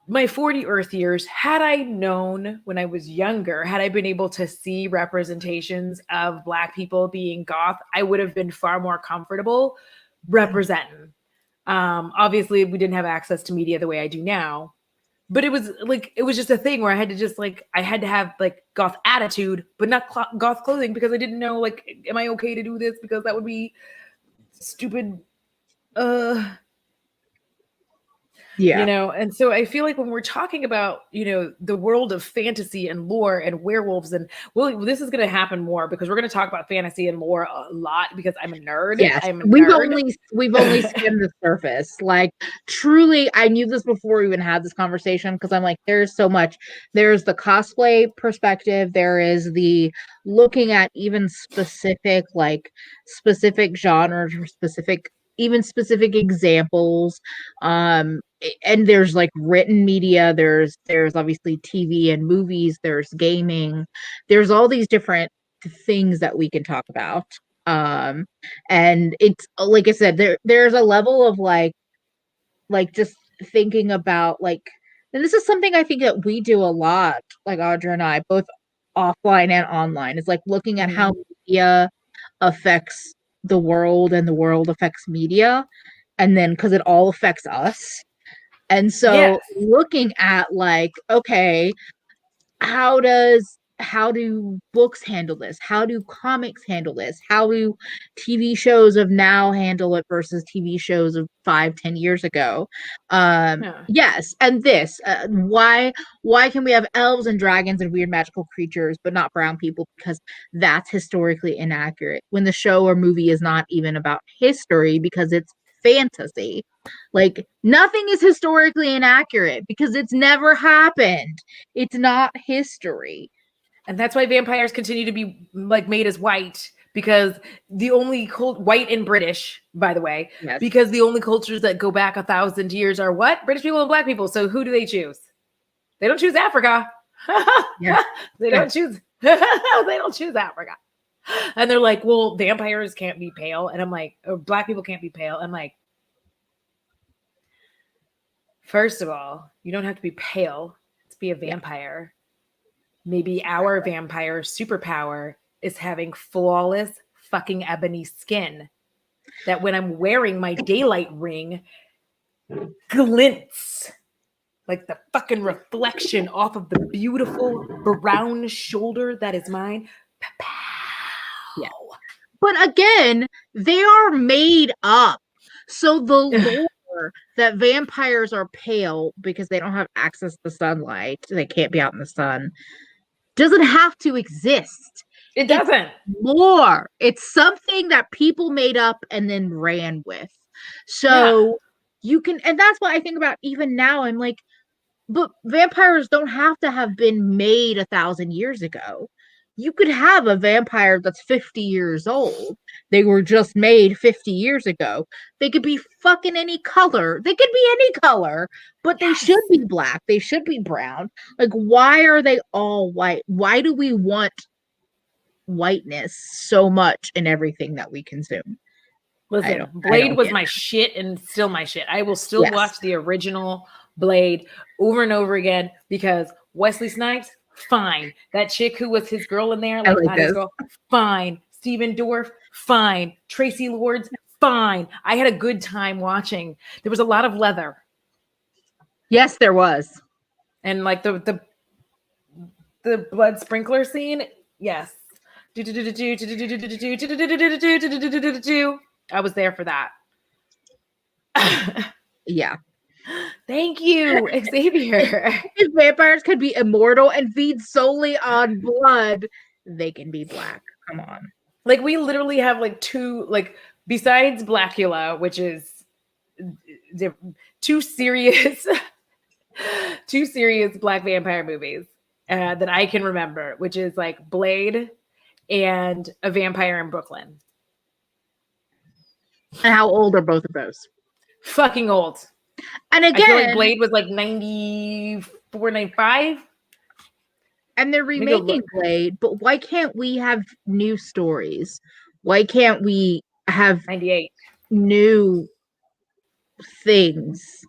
my 40 Earth years, had I known when I was younger, had I been able to see representations of Black people being goth, I would have been far more comfortable representing. Obviously, we didn't have access to media the way I do now, but it was just a thing where I had to have like goth attitude, but not goth clothing, because I didn't know, like, am I okay to do this? Because that would be stupid. You know, and so I feel like when we're talking about, you know, the world of fantasy and lore and werewolves, and this is going to happen more because we're going to talk about fantasy and lore a lot, because I'm a nerd. Yes, we've only skimmed the surface. Like truly, I knew this before we even had this conversation, because I'm like, there's so much. There's the cosplay perspective. There is the looking at even specific genres or specific examples. And there's like written media, there's obviously TV and movies, there's gaming, there's all these different things that we can talk about. And it's like I said, there's a level of like just thinking about like, and this is something I think that we do a lot, like Audra and I, both offline and online, is like looking at how media affects the world and the world affects media, and then because it all affects us. And so looking at like, okay, how do books handle this? How do comics handle this? How do TV shows of now handle it versus TV shows of 5-10 years ago? Yes. And this, why can we have elves and dragons and weird magical creatures, but not brown people? Because that's historically inaccurate when the show or movie is not even about history, because it's fantasy. Like, nothing is historically inaccurate because it's never happened. It's not history. And that's why vampires continue to be like made as white, because the only white and British, by the way, Yes. because the only cultures that go back 1,000 years are what? British people and black people. So who do they choose? They don't choose Africa. Yeah. They don't choose. They don't choose Africa. And they're like, well, vampires can't be pale. And I'm like, or black people can't be pale. I'm like, first of all, you don't have to be pale to be a vampire. Maybe our vampire superpower is having flawless fucking ebony skin that when I'm wearing my daylight ring glints like the fucking reflection off of the beautiful brown shoulder that is mine. Yeah. But again, they are made up. So the lore that vampires are pale because they don't have access to sunlight, they can't be out in the sun, doesn't have to exist. It doesn't. It's lore. It's something that people made up and then ran with. So you can, and that's what I think about even now. I'm like, but vampires don't have to have been made 1,000 years ago. You could have a vampire that's 50 years old. They were just made 50 years ago. They could be fucking any color. They could be any color, but they should be black. They should be brown. Like, why are they all white? Why do we want whiteness so much in everything that we consume? Listen, Blade was my shit and still my shit. I will still watch the original Blade over and over again because Wesley Snipes, fine. That chick who was his girl in there, like not his girl, fine. Stephen Dorff, fine. Tracy Lords, fine. I had a good time watching. There was a lot of leather. Yes, there was. And like the blood sprinkler scene, yes. I was there for that. Yeah. Thank you, Xavier. If vampires could be immortal and feed solely on blood, they can be black. Come on. Like, we literally have like two, like, besides Blackula, which is two serious black vampire movies that I can remember, which is like Blade and A Vampire in Brooklyn. And how old are both of those? Fucking old. And again, I feel like Blade was like 94, 95. And they're remaking Blade, but why can't we have new stories? Why can't we have 98 new things?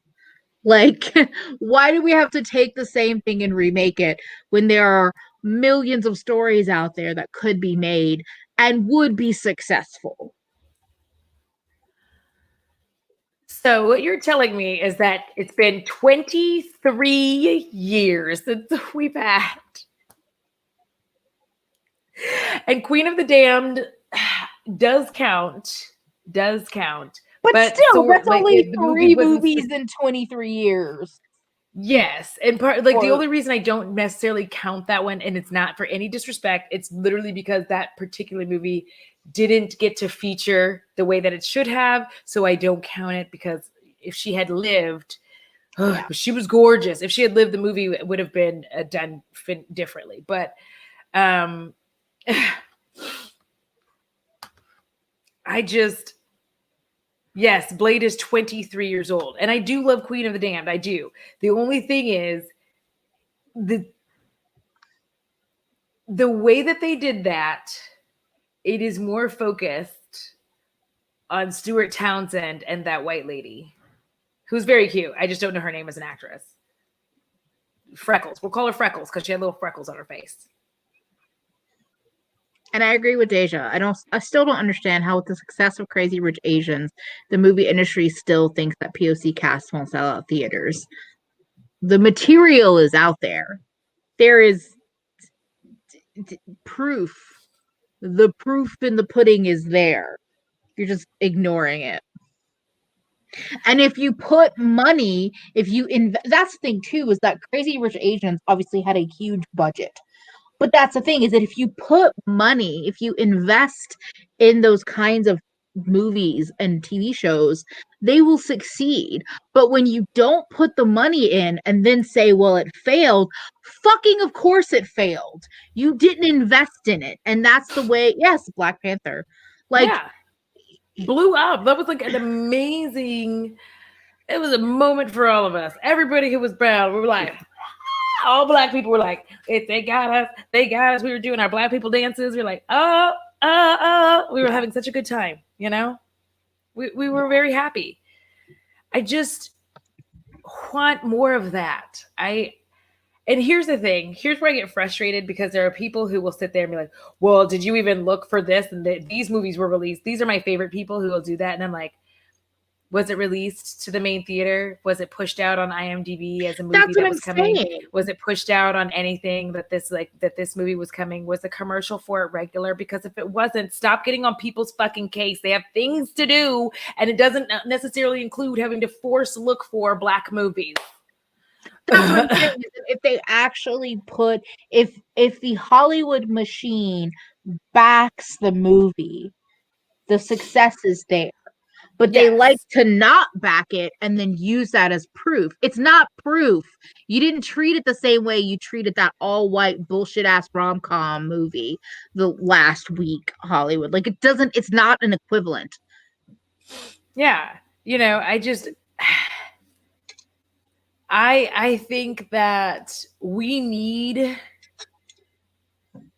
Like, why do we have to take the same thing and remake it when there are millions of stories out there that could be made and would be successful? So what you're telling me is that it's been 23 years since we've had. And Queen of the Damned does count. But still, that's like, only 3 movies in 23 years. Yes. And the only reason I don't necessarily count that one, and it's not for any disrespect, it's literally because that particular movie didn't get to feature the way that it should have. So I don't count it, because if she had lived, she was gorgeous. If she had lived, the movie would have been done differently. But yes, Blade is 23 years old. And I do love Queen of the Damned. I do. The only thing is the way that they did that, it is more focused on Stuart Townsend and that white lady who's very cute. I just don't know her name as an actress. Freckles. We'll call her Freckles because she had little freckles on her face. And I agree with Deja. I still don't understand how, with the success of Crazy Rich Asians, the movie industry still thinks that POC casts won't sell out theaters. The material is out there. There is proof. The proof in the pudding is there. You're just ignoring it. And if you put money, that's the thing too, is that Crazy Rich Asians obviously had a huge budget. But that's the thing, is that if you put money, if you invest in those kinds of movies and TV shows, they will succeed. But when you don't put the money in and then say, well, it failed, fucking of course it failed. You didn't invest in it. And that's the way, yes, Black Panther. Like, blew up. That was like an amazing, it was a moment for all of us. Everybody who was brown, we were like, all Black people were like, if they got us, they got us. We were doing our Black people dances. We were like, we were having such a good time, you know? We were very happy. I just want more of that. And here's the thing. Here's where I get frustrated, because there are people who will sit there and be like, well, did you even look for this? And these movies were released. These are my favorite people who will do that. And I'm like, was it released to the main theater? Was it pushed out on IMDb as a movie that was coming? Saying. Was it pushed out on anything that this movie was coming? Was the commercial for it regular? Because if it wasn't, stop getting on people's fucking case. They have things to do, and it doesn't necessarily include having to force look for Black movies. That's what I'm saying. If they actually put, if the Hollywood machine backs the movie, the success is there. But they like to not back it and then use that as proof. It's not proof. You didn't treat it the same way you treated that all-white bullshit-ass rom-com movie the last week, Hollywood. Like, it's not an equivalent. Yeah. You know, I think that we need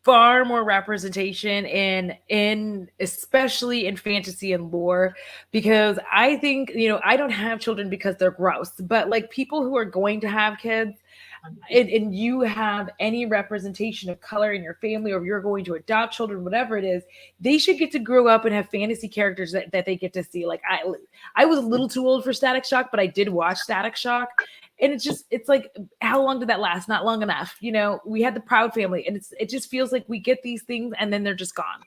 far more representation in especially in fantasy and lore, because I think, you know, I don't have children because they're gross, but like people who are going to have kids, and you have any representation of color in your family, or if you're going to adopt children, whatever it is, they should get to grow up and have fantasy characters that they get to see. Like I was a little too old for Static Shock, but I did watch Static Shock. And it's like, how long did that last? Not long enough. You know, we had the Proud Family, and it just feels like we get these things and then they're just gone.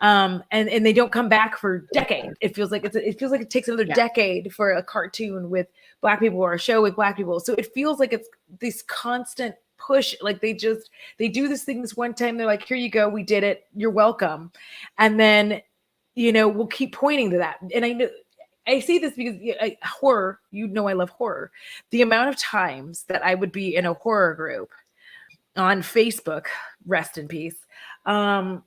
And they don't come back for decades. It feels like it takes another decade for a cartoon with Black people or a show with Black people. So it feels like it's this constant push. Like they do this thing this one time. They're like, here you go. We did it. You're welcome. And then, you know, we'll keep pointing to that. And I know, I see this because horror, you know, I love horror. The amount of times that I would be in a horror group on Facebook, rest in peace, the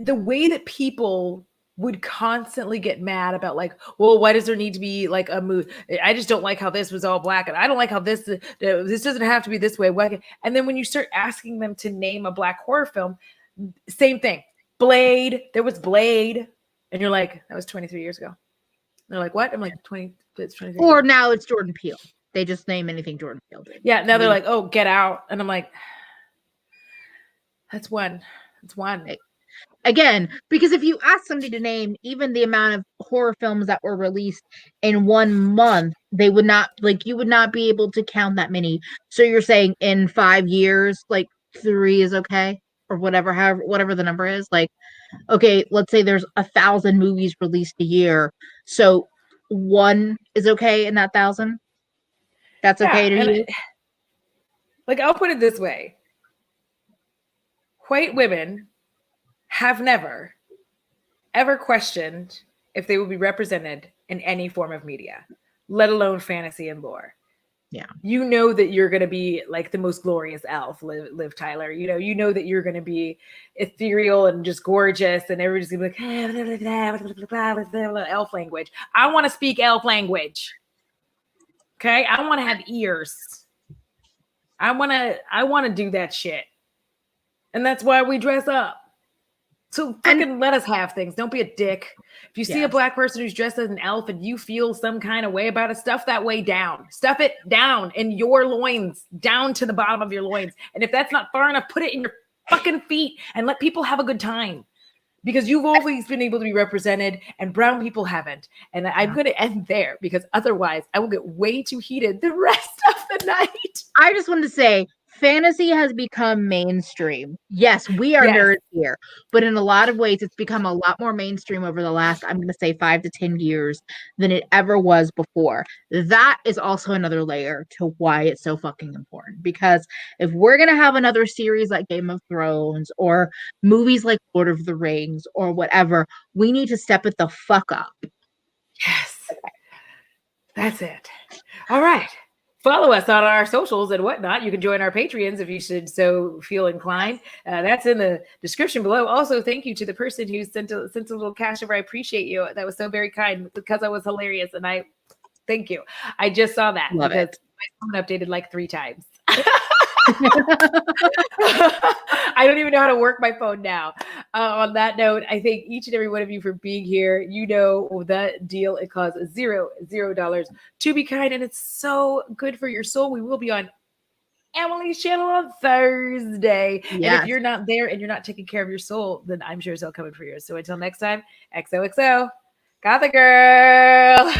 way that people would constantly get mad about, like, well, why does there need to be like a movie? I just don't like how this was all Black, and I don't like how this doesn't have to be this way. And then when you start asking them to name a Black horror film, same thing. Blade, there was Blade. And you're like, that was 23 years ago. And they're like, what? I'm like, it's 23. Or now it's Jordan Peele. They just name anything Jordan Peele did. Yeah, now they're like, oh, Get Out. And I'm like, that's one. It's one. Again, because if you ask somebody to name even the amount of horror films that were released in 1 month, they would not, like, you would not be able to count that many. So you're saying in 5 years, like 3 is okay? Or whatever the number is, like, okay, let's say there's 1,000 movies released a year, so 1 is okay in that 1,000. That's okay to you. Like, I'll put it this way: white women have never, ever questioned if they would be represented in any form of media, let alone fantasy and lore. Yeah. You know that you're going to be like the most glorious elf, Liv Tyler. You know that you're going to be ethereal and just gorgeous, and everybody's going to be like, elf language. I want to speak elf language. Okay? I want to have ears. I want to do that shit. And that's why we dress up. So fucking let us have things. Don't be a dick. If you see a Black person who's dressed as an elf and you feel some kind of way about it, stuff that way down. Stuff it down in your loins, down to the bottom of your loins. And if that's not far enough, put it in your fucking feet and let people have a good time. Because you've always been able to be represented and brown people haven't. And I'm going to end there, because otherwise I will get way too heated the rest of the night. I just wanted to say fantasy has become mainstream. Yes, we are nerds here, but in a lot of ways, it's become a lot more mainstream over the last, I'm going to say 5 to 10 years than it ever was before. That is also another layer to why it's so fucking important. Because if we're going to have another series like Game of Thrones or movies like Lord of the Rings or whatever, we need to step it the fuck up. Yes. That's it. All right. Follow us on our socials and whatnot. You can join our Patreons if you should so feel inclined. That's in the description below. Also, thank you to the person who sent a little cash over. I appreciate you. That was so very kind because I was hilarious. And I thank you. I just saw that because my phone updated like 3 times. I don't even know how to work my phone now. On that note, I thank each and every one of you for being here. You know that deal. It costs $0 to be kind, and it's so good for your soul. We will be on Emily's channel on Thursday. And if you're not there and you're not taking care of your soul, then I'm sure it's all coming for yours. So until next time, XOXO, Gothic Girl.